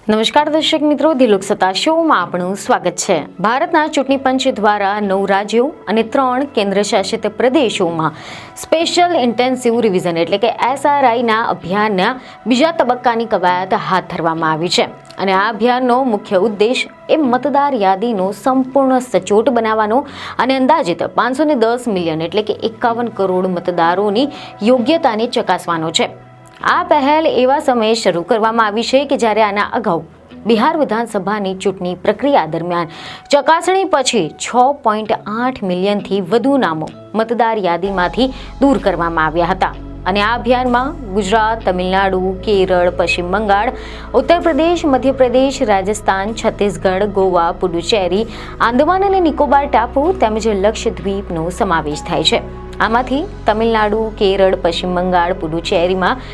નમસ્કાર દર્શક મિત્રો, ધી લોકસત્તા શોમાં આપનું સ્વાગત છે. ભારતના ચૂંટણી પંચ દ્વારા 9 રાજ્યો અને 3 કેન્દ્રશાસિત પ્રદેશોમાં સ્પેશિયલ ઇન્ટેન્સિવ રિવિઝન એટલે કે SRIના અભિયાનના બીજા તબક્કાની કવાયત હાથ ધરવામાં આવી છે. અને આ અભિયાનનો મુખ્ય ઉદ્દેશ એ મતદાર યાદીનો સંપૂર્ણ સચોટ બનાવવાનો અને અંદાજિત 510 મિલિયન એટલે કે 51 કરોડ મતદારોની યોગ્યતાને ચકાસવાનો છે. આ પહેલ એવા સમયે શરૂ કરવામાં આવી છે કે જ્યારે આના અગાઉ બિહાર વિધાનસભાની ચૂંટણી પ્રક્રિયા દરમિયાન ચકાસણી પછી 6.8 મિલિયનથી વધુ નામો મતદાર યાદીમાંથી દૂર કરવામાં આવ્યા હતા. અને આ અભિયાનમાં ગુજરાત, તમિલનાડુ, કેરળ, પશ્ચિમ બંગાળ, ઉત્તર પ્રદેશ, મધ્યપ્રદેશ, રાજસ્થાન, છત્તીસગઢ, ગોવા, પુડુચેરી, આંદામાન અને નિકોબાર ટાપુ તેમજ લક્ષદ્વીપનો સમાવેશ થાય છે. આમાંથી તમિલનાડુ, કેરળ, પશ્ચિમ બંગાળ, પુડુચેરીમાં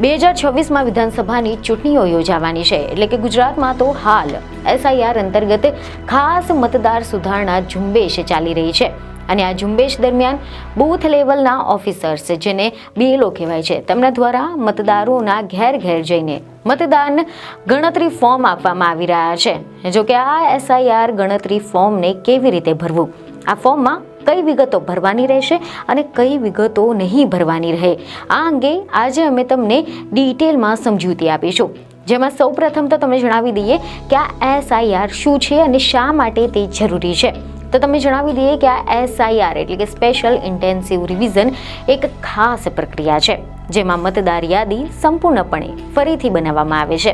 2026માં વિધાનસભાની ચૂંટણીઓ યોજાવાની છે. એટલે કે ગુજરાતમાં તો હાલ SIR અંતર્ગત ખાસ મતદાર સુધારણા ઝુંબેશ ચાલી રહી છે. અને આ ઝુંબેશ દરમિયાન બૂથ લેવલના ઓફિસર્સ, જેને BLO કહેવાય છે, તેમના દ્વારા મતદારોના ઘેર ઘેર જઈને મતદાન ગણતરી ફોર્મ આપવામાં આવી રહ્યા છે. જોકે આ SIR ગણતરી ફોર્મને કેવી રીતે ભરવું, આ ફોર્મમાં કઈ વિગતો ભરવાની રહેશે અને કઈ વિગતો નહીં ભરવાની રહે, આ અંગે આજે અમે તમને ડિટેલમાં સમજૂતી આપીશું. જેમાં સૌપ્રથમ તો તમને જણાવી દઈએ કે આ SIR શું છે અને શા માટે તે જરૂરી છે. તો તમને જણાવી દઈએ કે આ SIR એટલે કે સ્પેશિયલ ઇન્ટેન્સિવ રિવિઝન એક ખાસ પ્રક્રિયા છે જેમાં મતદાર યાદી સંપૂર્ણપણે ફરીથી બનાવવામાં આવે છે.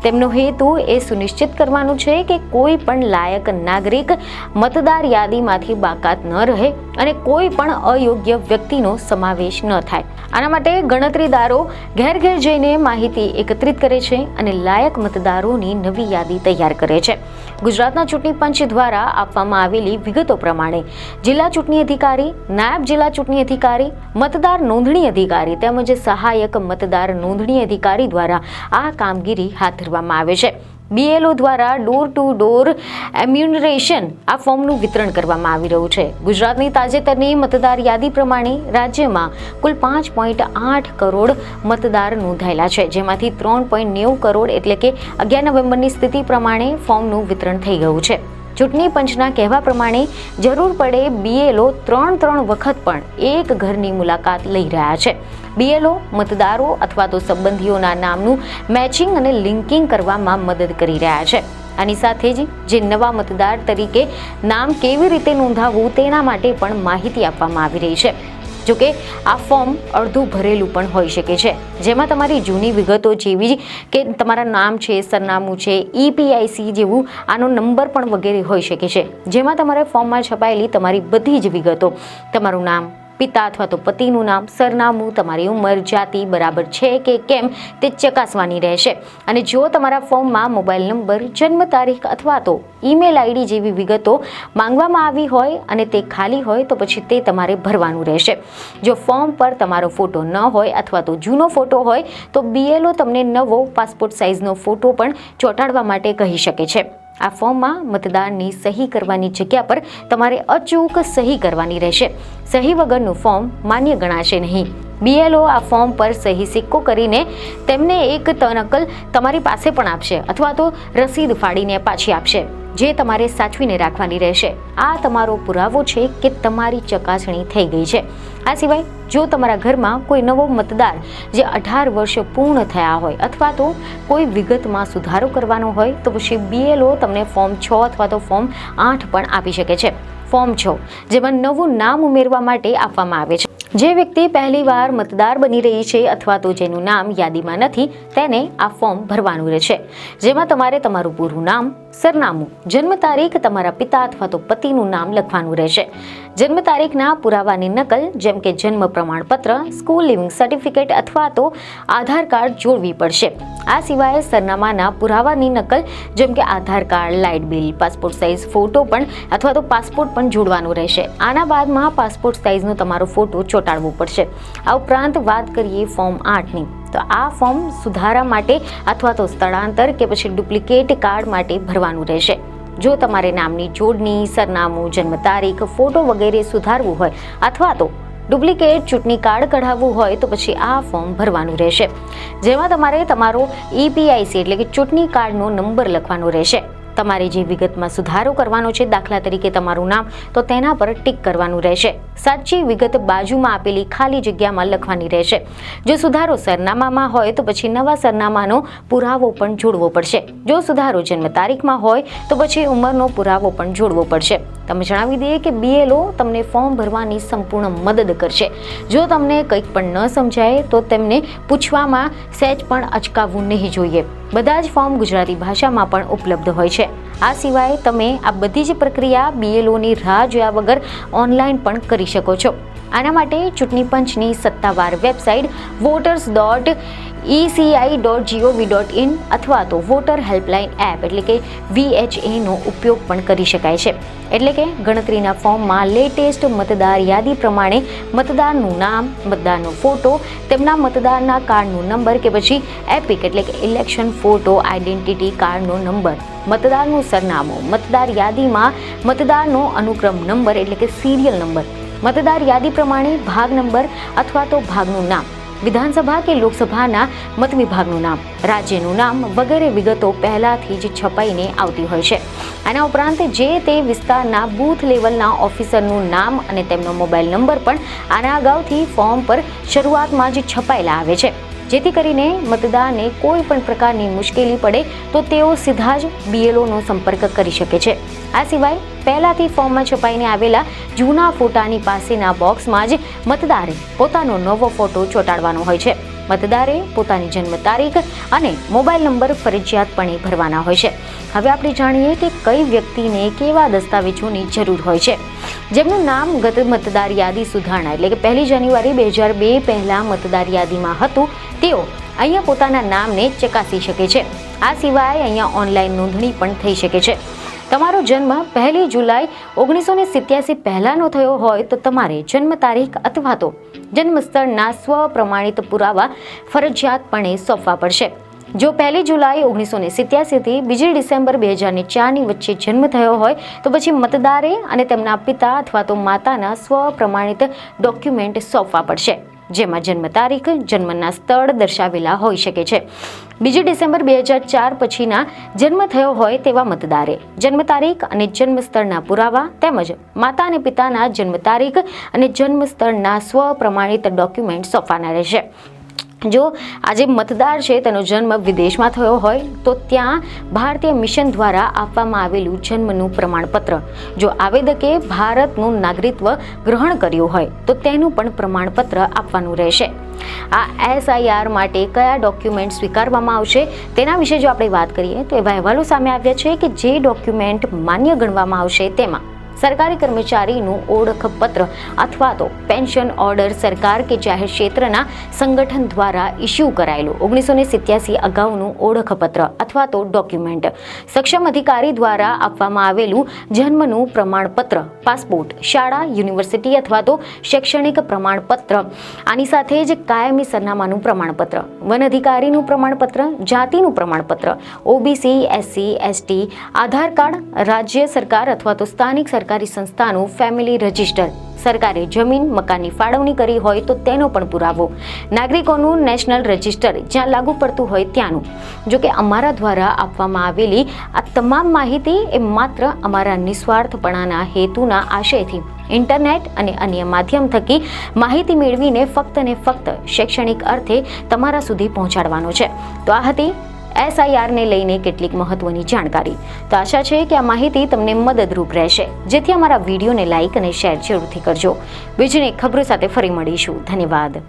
તેમનો હેતુ એ સુનિશ્ચિત કરવાનું છે કે કોઈ પણ લાયક નાગરિક મતદાર યાદીમાંથી બાકાત ન રહે અને કોઈ પણ અયોગ્ય વ્યક્તિનો સમાવેશ ન થાય. આના માટે ગણતરીદારો ઘેર ઘેર જઈને માહિતી એકત્રિત કરે છે અને લાયક મતદારોની નવી યાદી તૈયાર કરે છે. ગુજરાતના ચૂંટણી પંચ દ્વારા આપવામાં આવેલી વિગતો પ્રમાણે જિલ્લા ચૂંટણી અધિકારી, નાયબ જિલ્લા ચૂંટણી અધિકારી, મતદાર નોંધણી અધિકારી તેમજ સહાયક મતદાર નોંધણી અધિકારી દ્વારા આ કામગીરી હાથ ધરવામાં આવે છે. BLO દ્વારા ડોર ટુ ડોર એમ્યુનરેશન આ ફોર્મનું વિતરણ કરવામાં આવી રહ્યું છે. ગુજરાતની તાજેતરની મતદાર યાદી પ્રમાણે રાજ્યમાં કુલ 5.8 કરોડ મતદાર નોંધાયેલા છે, જેમાંથી 3.90 કરોડ એટલે કે 11 નવેમ્બરની સ્થિતિ પ્રમાણે ફોર્મનું વિતરણ થઈ ગયું છે. ચૂંટણી પંચના કહેવા પ્રમાણે જરૂર પડે BLO 3 વખત પણ એક ઘરની મુલાકાત લઈ રહ્યા છે. BLO મતદારો અથવા તો સંબંધીઓના નામનું મેચિંગ અને લિંકિંગ કરવામાં મદદ કરી રહ્યા છે. આની સાથે જ જે નવા મતદાર તરીકે નામ કેવી રીતે નોંધાવવું તેના માટે પણ માહિતી આપવામાં આવી રહી છે. જોકે આ ફોર્મ અડધું ભરેલું પણ હોઈ શકે છે, જેમાં તમારી જૂની વિગતો જેવી કે તમારા નામ છે, સરનામું છે, EPIC જેવું આનો નંબર પણ વગેરે હોઈ શકે છે. જેમાં તમારે ફોર્મમાં છપાયેલી તમારી બધી જ વિગતો, તમારું નામ, પિતા અથવા તો પતિનું નામ, સરનામું, તમારી ઉંમર, જાતિ બરાબર છે કે કેમ તે ચકાસવાની રહેશે. અને જો તમારા ફોર્મમાં મોબાઈલ નંબર, જન્મ તારીખ અથવા તો ઈમેલ ID જેવી વિગતો માંગવામાં આવી હોય અને તે ખાલી હોય તો પછી તે તમારે ભરવાનું રહેશે. જો ફોર્મ પર તમારો ફોટો ન હોય અથવા તો જૂનો ફોટો હોય તો BLO તમને નવો પાસપોર્ટ સાઇઝનો ફોટો પણ ચોંટાડવા માટે કહી શકે છે. આ ફોર્મમાં મતદારની સહી કરવાની જગ્યા પર તમારે અચૂક સહી કરવાની રહેશે. સહી વગરનું ફોર્મ માન્ય ગણાશે નહીં. BLO આ ફોર્મ પર સહી સિક્કો કરીને તેમને એક નકલ તમારી પાસે પણ આપશે અથવા તો રસીદ ફાડીને પાછી આપશે, જે તમારે સાચવીને રાખવાની રહેશે. આ તમારો પુરાવો છે કે તમારી ચકાસણી થઈ ગઈ છે. આ સિવાય જો તમારા ઘરમાં કોઈ નવો મતદાર જે 18 વર્ષ પૂર્ણ થયા હોય અથવા તો કોઈ વિગતમાં સુધારો કરવાનો હોય તો પછી BLO તમને ફોર્મ 6 અથવા તો ફોર્મ 8 પણ આપી શકે છે. ફોર્મ 6 જેમાં નવું નામ ઉમેરવા માટે આપવામાં આવે છે. જે વ્યક્તિ પહેલીવાર મતદાર બની રહી છે અથવા તો જેનું નામ યાદીમાં નથી તેને આ ફોર્મ ભરવાનું રહેશે. જેમાં તમારે તમારું પૂરું નામ, સરનામું, જન્મ તારીખ, તમારા પિતા અથવા તો પતિનું નામ લખવાનું રહેશે. જન્મ તારીખના પુરાવાની નકલ જેમ કે જન્મ પ્રમાણપત્ર, સ્કૂલ લિવિંગ સર્ટિફિકેટ અથવા તો આધાર કાર્ડ જોડવી પડશે. આ સિવાય સરનામાના પુરાવાની નકલ જેમ કે Aadhaar card, light bill, passport size photo પણ અથવા તો પાસપોર્ટ પણ જોડવાનું રહેશે. આના બાદમાં પાસપોર્ટ સાઇઝનો તમારો ફોટો ચોંટાડવો પડશે. આ ઉપરાંત વાત કરીએ ફોર્મ 8ની, તો આ ફોર્મ સુધારા માટે અથવા તો સ્થળાંતર કે પછી ડુપ્લિકેટ કાર્ડ માટે ભરવાનું રહેશે. જો તમારે નામની જોડણી, સરનામું, જન્મ તારીખ, ફોટો વગેરે સુધારવું હોય અથવા તો ડુપ્લિકેટ ચૂંટણી કાર્ડ કઢાવવું હોય તો પછી આ ફોર્મ ભરવાનું રહેશે, જેમાં તમારે તમારો EPIC એટલે કે ચૂંટણી કાર્ડનો નંબર લખવાનો રહેશે. તમારે જે વિગતમાં સુધારો કરવાનો છે, દાખલા તરીકે તમારું નામ, તો તેના પર ટિક કરવાનું રહેશે. સાચી વિગત બાજુમાં આપેલી ખાલી જગ્યામાં લખવાની રહેશે. જો સુધારો સરનામામાં હોય તો પછી નવા સરનામાનો પુરાવો પણ જોડવો પડશે. જો સુધારો જન્મ તારીખમાં હોય તો પછી ઉંમરનો પુરાવો પણ જોડવો પડશે. તમે જણાવી દઈએ કે BLO તમને ફોર્મ ભરવાની સંપૂર્ણ મદદ કરશે. જો તમને કંઈક પણ ન સમજાય તો તેમને પૂછવામાં સહેજ પણ અચકાવવું નહીં જોઈએ. બધા જ ફોર્મ ગુજરાતી ભાષામાં પણ ઉપલબ્ધ હોય છે. આ સિવાય તમે આ બધી જ પ્રક્રિયા BLOની રાહ જોયા વગર ઓનલાઈન પણ કરી શકો છો. આના માટે ચૂંટણી પંચની સત્તાવાર વેબસાઇટ voters.eci.gov.in અથવા તો વોટર હેલ્પલાઇન એપ એટલે કે VHAનો ઉપયોગ પણ કરી શકાય છે. એટલે કે ગણતરીના ફોર્મમાં લેટેસ્ટ મતદાર યાદી પ્રમાણે મતદારનું નામ, મતદારનો ફોટો, તેમના મતદારના કાર્ડનો નંબર કે પછી એપિક એટલે કે ઇલેક્શન ફોટો આઈડેન્ટિટી કાર્ડનો નંબર, મતદારનું સરનામું, મતદાર યાદીમાં મતદારનો અનુક્રમ નંબર એટલે કે સિરિયલ નંબર, મતદાર યાદી પ્રમાણે ભાગ નંબર અથવા તો ભાગનું નામ, વિધાનસભા કે લોકસભાના મત વિભાગનું નામ, રાજ્યનું નામ વગેરે વિગતો પહેલાથી જ છપાઈને આવતી હોય છે. આના ઉપરાંત જે તે વિસ્તારના બૂથ લેવલના ઓફિસરનું નામ અને તેમનો મોબાઈલ નંબર પણ આના અગાઉથી ફોર્મ પર શરૂઆતમાં જ છપાયેલા આવે છે, જેથી કરીને મતદારને કોઈ પણ પ્રકારની મુશ્કેલી પડે તો તેઓ સીધા જ BLOનો સંપર્ક કરી શકે છે. આ સિવાય પહેલાથી ફોર્મમાં છપાઈને આવેલા જૂના ફોટાની પાસેના બોક્સમાં જ મતદારે પોતાનો નવો ફોટો ચોંટાડવાનો હોય છે. મતદારે પોતાની જન્મ તારીખ અને મોબાઈલ નંબર ફરજિયાતપણે ભરવાના હોય છે. હવે આપણે જાણીએ કે કઈ વ્યક્તિને કેવા દસ્તાવેજોની જરૂર હોય છે. જેમનું નામ ગત મતદાર યાદી સુધારણા એટલે કે 1 જાન્યુઆરી 2002 પહેલા મતદાર યાદીમાં હતું તેઓ અહીંયા પોતાના નામને ચકાસી શકે છે. આ સિવાય અહીંયા ઓનલાઈન નોંધણી પણ થઈ શકે છે. તમારો જન્મ 1 જુલાઈ 1987 પહેલાનો થયો હોય તો તમારે જન્મ તારીખ અથવા તો જન્મ સ્થળના સ્વપ્રમાણિત પુરાવા ફરજિયાતપણે સોંપવા પડશે. જો 1 જુલાઈ 1987 થી 2 ડિસેમ્બર 2004ની વચ્ચે જન્મ થયો હોય તો પછી મતદારે અને તેમના પિતા અથવા તો માતાના સ્વપ્રમાણિત ડોક્યુમેન્ટ સોંપવા પડશે, જેમાં જન્મ તારીખ, જન્મના સ્થળ દર્શાવેલા હોઈ શકે છે. 2 ડિસેમ્બર 2004 પછીના જન્મ થયો હોય તેવા મતદારે જન્મ તારીખ અને જન્મ સ્થળના પુરાવા તેમજ માતા અને પિતાના જન્મ તારીખ અને જન્મ સ્થળના સ્વપ્રમાણિત ડોક્યુમેન્ટ સોંપવાના રહેશે. જો આજે મતદાર છે તેનો જન્મ વિદેશમાં થયો હોય તો ત્યાં ભારતીય મિશન દ્વારા આપવામાં આવેલું જન્મનું પ્રમાણપત્ર, જો આવેદકે ભારતનું નાગરિકત્વ ગ્રહણ કર્યું હોય તો તેનું પણ પ્રમાણપત્ર આપવાનું રહેશે. આ SIR માટે કયા ડોક્યુમેન્ટ સ્વીકારવામાં આવશે તેના વિશે જો આપણે વાત કરીએ તો એવા અહેવાલો સામે આવ્યા છે કે જે ડોક્યુમેન્ટ માન્ય ગણવામાં આવશે તેમાં સરકારી કર્મચારીનું ઓળખપત્ર અથવા તો પેન્શન ઓર્ડર, સરકાર કે જાહેર ક્ષેત્રના સંગઠન દ્વારા ઇસ્યુ કરાયેલું 1987 અગાઉનું ઓળખપત્ર અથવા તો ડોક્યુમેન્ટ, સક્ષમ અધિકારી દ્વારા આપવામાં આવેલું જન્મનું પ્રમાણપત્ર, પાસપોર્ટ, શાળા, યુનિવર્સિટી અથવા તો શૈક્ષણિક પ્રમાણપત્ર, આની સાથે જ કાયમી સરનામાનું પ્રમાણપત્ર, વન અધિકારીનું પ્રમાણપત્ર, જાતિનું પ્રમાણપત્ર, OBC, SC, ST, આધાર કાર્ડ, રાજ્ય સરકાર અથવા તો સ્થાનિક સરકારી સંસ્થાનું ફેમિલી રજિસ્ટર, સરકારે જમીન મકાનની ફાળવણી કરી હોય તો તેનો પણ પુરાવો, નાગરિકોનું નેશનલ રજિસ્ટર જ્યાં લાગુ પડતું હોય ત્યાંનું. જો કે અમારા દ્વારા આપવામાં આવેલી આ તમામ માહિતી એ માત્ર અમારા નિસ્વાર્થપણાના હેતુના આશયથી ઇન્ટરનેટ અને અન્ય માધ્યમ થકી માહિતી મેળવીને ફક્ત ને ફક્ત શૈક્ષણિક અર્થે તમારા સુધી પહોંચાડવાનો છે. તો આ હતી SIR ને લઈને કેટલીક મહત્વની જાણકારી. તો આશા છે કે આ માહિતી તમને મદદરૂપ રહેશે, જેથી અમારા વિડીયોને લાઇક અને શેર જરૂરથી કરજો. બીજીની ખબરો સાથે ફરી મળીશું. ધન્યવાદ.